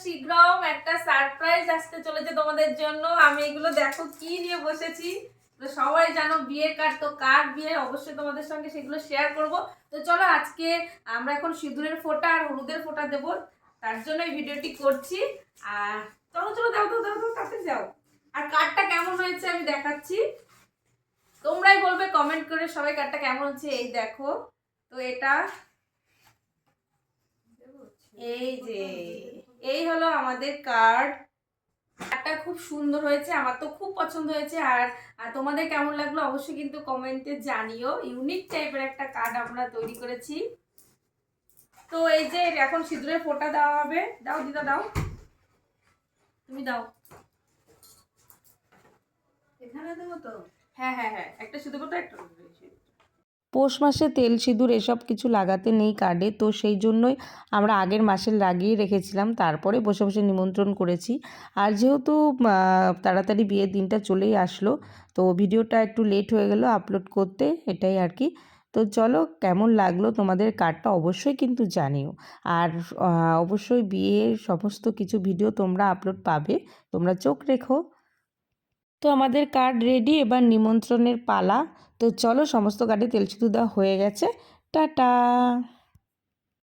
শীঘ্রম একটা সারপ্রাইজ আসতে চলেছে তোমাদের জন্য। আমি এগুলো দেখো কি নিয়ে বসেছি। তো সবাই জানো বিয়ের কার্ড, তো কার্ড বিয়ে অবশ্যই তোমাদের সঙ্গে সেগুলো শেয়ার করব। তো চলো আজকে আমরা এখন সিঁদুরের ফোঁটা আর হলুদের ফোঁটা দেবো, তার জন্য এই ভিডিওটি করছি। আর চলো চলো দাও তো দাও তো তাড়াতাড়ি যাও। আর কার্ডটা কেমন হয়েছে আমি দেখাচ্ছি, তোমরাই বলবে কমেন্ট করে সবাই কার্ডটা কেমন হচ্ছে। এই দেখো, তো এটা এই যে এই হলো আমাদের কার্ড। কার্ডটা খুব সুন্দর হয়েছে, আমার তো খুব পছন্দ হয়েছে। আর তোমাদের কেমন লাগলো অবশ্যই কিন্তু কমেন্টে জানিও। ইউনিক টাইপের একটা কার্ড আমরা তৈরি করেছি। তো এই যে এখন সিঁদুরের ফোঁটা দেওয়া হবে। দাও দিদা দাও, তুমি দাও। এখানে দেবো তো? হ্যাঁ হ্যাঁ হ্যাঁ, একটা সিঁদুর ফোঁটা একটা। পৌষ মাসে তেল সিঁদুর এসব কিছু লাগাতে নেই কার্ডে, তো সেই জন্যই আমরা আগের মাসে লাগিয়ে রেখেছিলাম, তারপরে বসে বসে নিমন্ত্রণ করেছি। আর যেহেতু তাড়াতাড়ি বিয়ের দিনটা চলেই আসলো, তো ভিডিওটা একটু লেট হয়ে গেল আপলোড করতে, এটাই আর কি। তো চলো, কেমন লাগলো তোমাদের কার্ডটা অবশ্যই কিন্তু জানিও। আর অবশ্যই বিয়ের সমস্ত কিছু ভিডিও তোমরা আপলোড পাবে, তোমরা চোখ রেখো। তো আমাদের কার্ড রেডি, এবার নিমন্ত্রণের পালা। তো চলো, সমস্ত কার্ডে তেল সিঁদুর দেওয়া হয়ে গেছে। টাটা।